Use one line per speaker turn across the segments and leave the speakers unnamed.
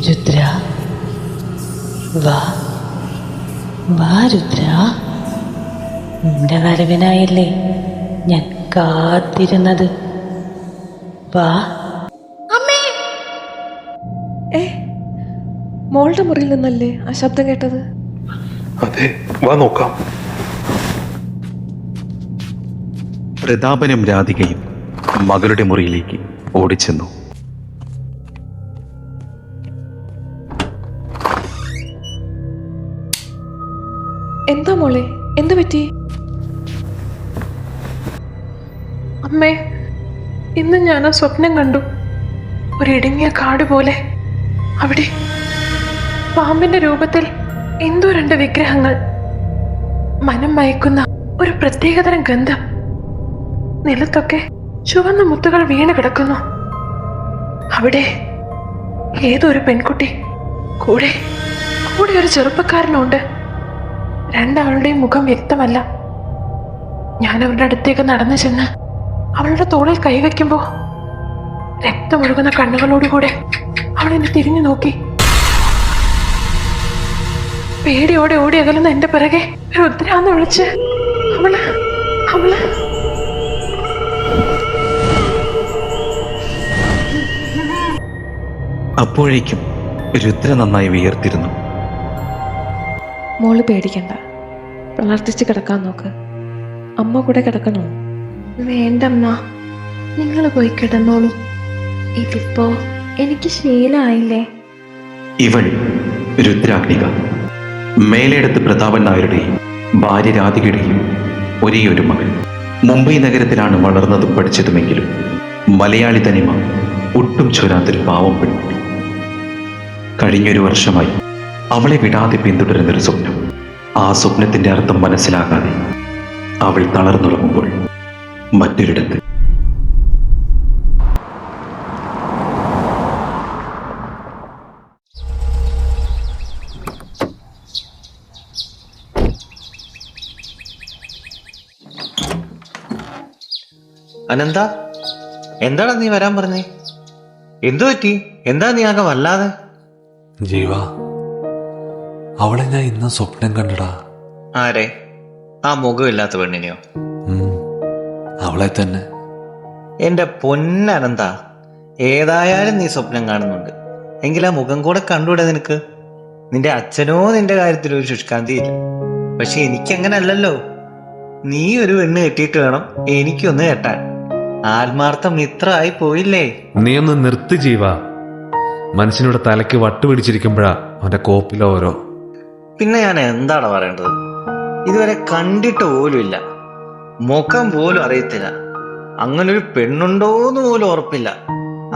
രുദ്ര, വാ വാ രുദ്ര, നിന്റെ വരവിനായല്ലേ ഞാൻ കാത്തിരുന്നത്. വാ.
മോളുടെ മുറിയിൽ നിന്നല്ലേ ആ ശബ്ദം കേട്ടത്?
അതെ, വാ നോക്കാം.
പ്രതാപനും രാധികയും മകളുടെ മുറിയിലേക്ക് ഓടിച്ചെന്നു.
എന്താ മോളെ, എന്തു പറ്റി?
അമ്മേ, ഇന്ന് ഞാൻ ആ സ്വപ്നം കണ്ടു. ഒരിടുങ്ങിയ കാട് പോലെ. അവിടെ പാമ്പിന്റെ രൂപത്തിൽ എന്തോ രണ്ട് വിഗ്രഹങ്ങൾ. മനം മയക്കുന്ന ഒരു പ്രത്യേകതരം ഗന്ധം. നിലത്തൊക്കെ ചുവന്ന മുത്തുകൾ വീണ് കിടക്കുന്നു. അവിടെ ഏതോ ഒരു പെൺകുട്ടി, കൂടെ കൂടെ ഒരു ചെറുപ്പക്കാരനുണ്ട്. രണ്ടാളുടെയും മുഖം വ്യക്തമല്ല. ഞാൻ അവരുടെ അടുത്തേക്ക് നടന്നു ചെന്ന് അവളുടെ തോളിൽ കൈവയ്ക്കുമ്പോ രക്തമൊഴുകുന്ന കണ്ണുകളോടുകൂടെ അവൾ എന്നെ തിരിഞ്ഞു നോക്കി. പേടിയോടെ ഓടി അകലുന്ന എന്റെ പിറകെ രുദ്രാന്ന് വിളിച്ച് അവള് അവള്
അപ്പോഴേക്കും രുദ്ര നന്നായി വിയർത്തിരുന്നു.
മോള് പേടിക്കണ്ട, പ്രാർത്ഥിച്ച് കിടക്കാൻ നോക്ക്. അമ്മ കൂടെ കിടക്കണോ?
വേണ്ടമ്മ, നിങ്ങൾ പോയി കിടന്നോളൂ. ഇതിപ്പോ എനിക്ക് ശീലമായില്ലേ.
ഇവൾ രുദ്രാഗ്നിക, മേലേടത്ത് പ്രതാപൻ നായരുടെയും ഭാര്യ രാധികയുടെയും ഒരേയൊരു മകൾ. മുംബൈ നഗരത്തിലാണ് വളർന്നതും പഠിച്ചതുമെങ്കിലും മലയാളി തനിമ ഒട്ടും ചൊരാത്തൊരു പാവം പെൺകുട്ടി. കഴിഞ്ഞൊരു വർഷമായി അവളെ വിടാതെ പിന്തുടരുന്നൊരു സ്വപ്നം. ആ സ്വപ്നത്തിന്റെ അർത്ഥം മനസ്സിലാകാതെ അവൾ തളർന്നുറങ്ങുമ്പോൾ മറ്റൊരിടത്ത്
അനന്ത, എന്താണ് നീ വരാൻ പറഞ്ഞേ? എന്തു പറ്റി? എന്താ നീ ആകെ വല്ലാതെ?
ജീവ, അവളെ ഞാൻ ഇന്ന് സ്വപ്നം കണ്ടടാ.
ആരെ? ആ മുഖമില്ലാത്ത പെണ്ണിനെയോ?
അവളെ തന്നെ.
എന്റെ പൊന്നനന്ത, ഏതായാലും നീ സ്വപ്നം കാണുന്നുണ്ട് എങ്കിൽ ആ മുഖം കൂടെ കണ്ടുകൂടെ നിനക്ക്? നിന്റെ അച്ഛനോ നിന്റെ കാര്യത്തിൽ ഒരു ശുഷ്കാന്തിയില്ല, പക്ഷെ എനിക്കങ്ങനെ അല്ലല്ലോ. നീ ഒരു പെണ്ണ് കെട്ടിയിട്ട് വേണം എനിക്കൊന്ന് കെട്ടാൻ. ആത്മാർത്ഥ മിത്രമായി പോയില്ലേ?
നീ ഒന്ന് നിർത്തി ജീവ. മനുഷ്യനോട് തലയ്ക്ക് വട്ട് പിടിച്ചിരിക്കുമ്പോഴാ അവന്റെ കോപ്പിലോ ഓരോ.
പിന്നെ ഞാൻ എന്താണ് പറയേണ്ടത്? ഇതുവരെ കണ്ടിട്ട് പോലുമില്ല, മുഖം പോലും അറിയത്തില്ല. അങ്ങനെ ഒരു പെണ്ണുണ്ടോന്ന് പോലും ഉറപ്പില്ല.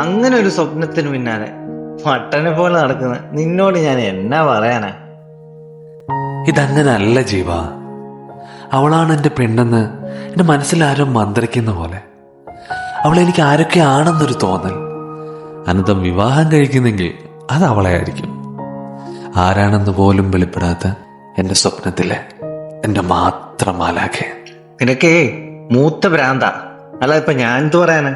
അങ്ങനെ ഒരു സ്വപ്നത്തിന് പിന്നാലെ മട്ടനെ പോലെ നടക്കുന്ന നിന്നോട് ഞാൻ എന്നാ പറയാനാ?
ഇതങ്ങനെ അല്ല ജീവ. അവളാണ് എൻ്റെ പെണ്ണെന്ന് എൻ്റെ മനസ്സിലാരോ മന്ത്രിക്കുന്ന പോലെ. അവളെനിക്ക് ആരൊക്കെയാണെന്നൊരു തോന്നൽ. അനന്തം വിവാഹം കഴിക്കുന്നെങ്കിൽ അത് അവളെ ആയിരിക്കും. ആരാണെന്ന് പോലും വെളിപ്പെടാത്ത എൻ്റെ സ്വപ്നത്തിലെ എൻ്റെ മാത്രം മാലാഖെ.
നിനക്കേ മൂത്ത ഭ്രാന്ത. അല്ല ഇപ്പൊ ഞാൻ എന്ത് പറയാനാ?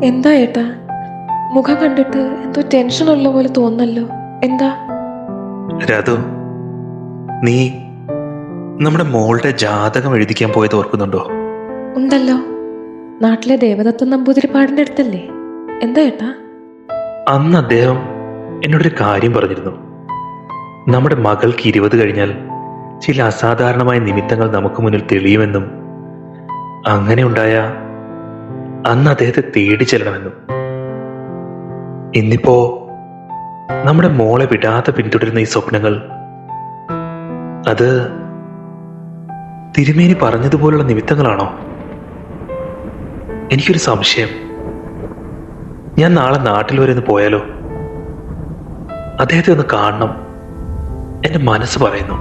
എന്താ ഏട്ടാ, മുഖം കണ്ടിട്ട് എന്തോ ടെൻഷനുള്ള പോലെ തോന്നല്ലോ. എന്താ?
രാധു, നീ നമ്മുടെ മോളുടെ ജാതകം എഴുതിക്കാൻ പോയത് ഓർക്കുന്നുണ്ടോ?
ഉണ്ടല്ലോ, നാട്ടിലെ ദേവദത്തൻ നമ്പൂതിരിപ്പാടിന്റെ അടുത്തല്ലേ? എന്താ ഏട്ടാ?
അന്ന് അദ്ദേഹം എന്നോടൊരു കാര്യം പറഞ്ഞിരുന്നു. നമ്മുടെ മകൾക്ക് 20 കഴിഞ്ഞാൽ ചില അസാധാരണമായ നിമിത്തങ്ങൾ നമുക്ക് മുന്നിൽ തെളിയുമെന്നും അങ്ങനെ ഉണ്ടായ അന്ന് അദ്ദേഹത്തെ തേടി ചെല്ലണമെന്നും. ഇന്നിപ്പോ നമ്മുടെ മോളെ വിടാതെ പിന്തുടരുന്ന ഈ സ്വപ്നങ്ങൾ, അത് തിരുമേനി പറഞ്ഞതുപോലുള്ള നിമിത്തങ്ങളാണോ? എനിക്കൊരു സംശയം. ഞാൻ നാളെ നാട്ടിൽ വരെ ഒന്ന് പോയാലോ? അദ്ദേഹത്തെ ഒന്ന് കാണണം, എന്റെ മനസ്സ് പറയുന്നു.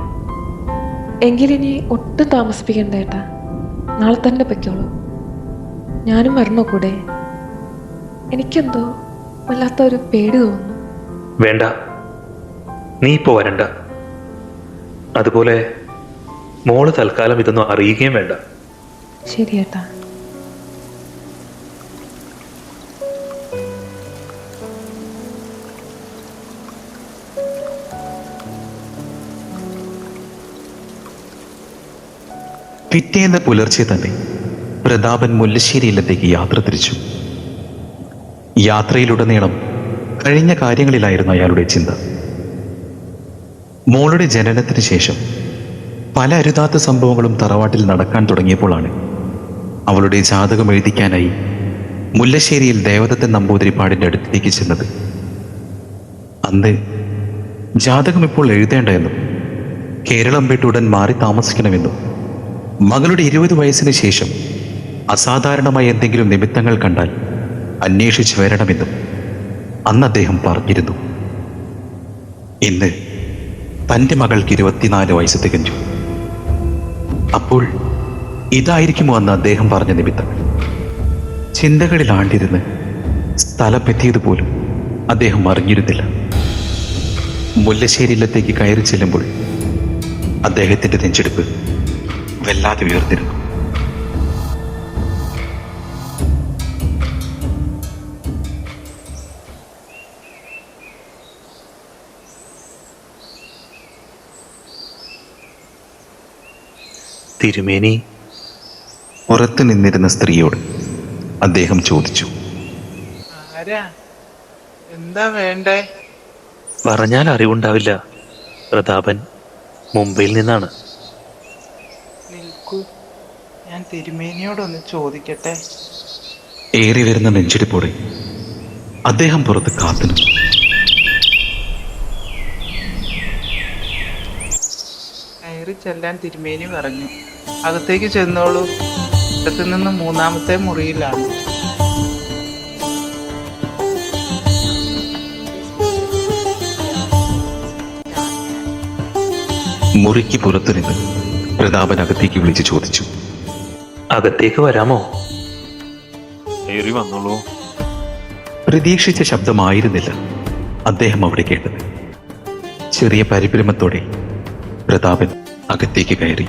എങ്കിലിനി ഒട്ടും താമസിപ്പിക്കണ്ട ഏട്ടാ, നാളെ തന്നെ പൊയ്ക്കോളൂ. ഞാനും വരണോ കൂടെ? എനിക്കെന്തോ വല്ലാത്ത ഒരു പേടി തോന്നുന്നു.
വേണ്ട, നീ ഇപ്പോ വരണ്ട. അതുപോലെ മോള് തൽക്കാലം ഇതൊന്നും അറിയുകയും വേണ്ട.
ശരി ഏട്ടാ.
പിറ്റേന്ന് പുലർച്ചെ തന്നെ പ്രതാപൻ മുല്ലശ്ശേരി ഇല്ലത്തേക്ക് യാത്ര തിരിച്ചു. യാത്രയിലുടനീളം കഴിഞ്ഞ കാര്യങ്ങളിലായിരുന്നു അയാളുടെ ചിന്ത. മോളുടെ ജനനത്തിന് ശേഷം പല അരുതാത്ത സംഭവങ്ങളും തറവാട്ടിൽ നടക്കാൻ തുടങ്ങിയപ്പോഴാണ് അവളുടെ ജാതകം എഴുതിക്കാനായി മുല്ലശ്ശേരിയിൽ ദേവദത്തൻ നമ്പൂതിരിപ്പാടിൻ്റെ അടുത്തേക്ക് ചെന്നത്. അന്ന് ജാതകം ഇപ്പോൾ എഴുതേണ്ട എന്നും കേരളം വിട്ടുടൻ മാറി താമസിക്കണമെന്നും മകളുടെ 20 വയസ്സിന് ശേഷം അസാധാരണമായ എന്തെങ്കിലും നിമിത്തങ്ങൾ കണ്ടാൽ അന്വേഷിച്ചു വരണമെന്നും അന്ന് അദ്ദേഹം പറഞ്ഞിരുന്നു. ഇന്ന് തൻ്റെ മകൾക്ക് 24 വയസ്സ് തികഞ്ഞു. അപ്പോൾ ഇതായിരിക്കുമോ അന്ന് അദ്ദേഹം പറഞ്ഞ നിമിത്തങ്ങൾ? ചിന്തകളിൽ ആണ്ടിരുന്ന് സ്ഥലമെത്തിയതുപോലും അദ്ദേഹം അറിഞ്ഞിരുന്നില്ല. മുല്ലശ്ശേരി ഇല്ലത്തേക്ക് കയറി ചെല്ലുമ്പോൾ അദ്ദേഹത്തിൻ്റെ നെഞ്ചെടുപ്പ് വല്ലാതെ ഉയർന്നിരുന്നു.
തിരുമേനി,
പുറത്തു നിന്നിരുന്ന സ്ത്രീയോട് അദ്ദേഹം ചോദിച്ചു.
ആരാ? എന്താ വേണ്ടേ?
പറഞ്ഞാൽ അറിവുണ്ടാവില്ല. പ്രതാപൻ മുംബൈയിൽ നിന്നാണ്.
നിൽക്കൂ, ഞാൻ തിരുമേനിയോടൊന്ന് ചോദിക്കട്ടെ.
ഏറി വരുന്ന നെഞ്ചെടുപ്പോടെ അദ്ദേഹം പുറത്ത് കാത്തുനിന്നു.
കയറി ചെല്ലാൻ തിരുമേനി പറഞ്ഞു. അകത്തേക്ക് ചെന്നോളൂ. ഇടത്തു നിന്ന് 3-ാമത്തെ മുറിയിലാണ്.
മുറിക്ക് പുറത്തുനിന്ന് പ്രതാപൻ അകത്തേക്ക് വിളിച്ച് ചോദിച്ചു.
അകത്തേക്ക് വരാമോ?
ഏറി വന്നോളൂ.
പ്രതീക്ഷിച്ച ശബ്ദമായിരുന്നില്ല അദ്ദേഹം അവിടെ കേട്ടത്. ചെറിയ പരിഭ്രമത്തോടെ പ്രതാപൻ അകത്തേക്ക് കയറി.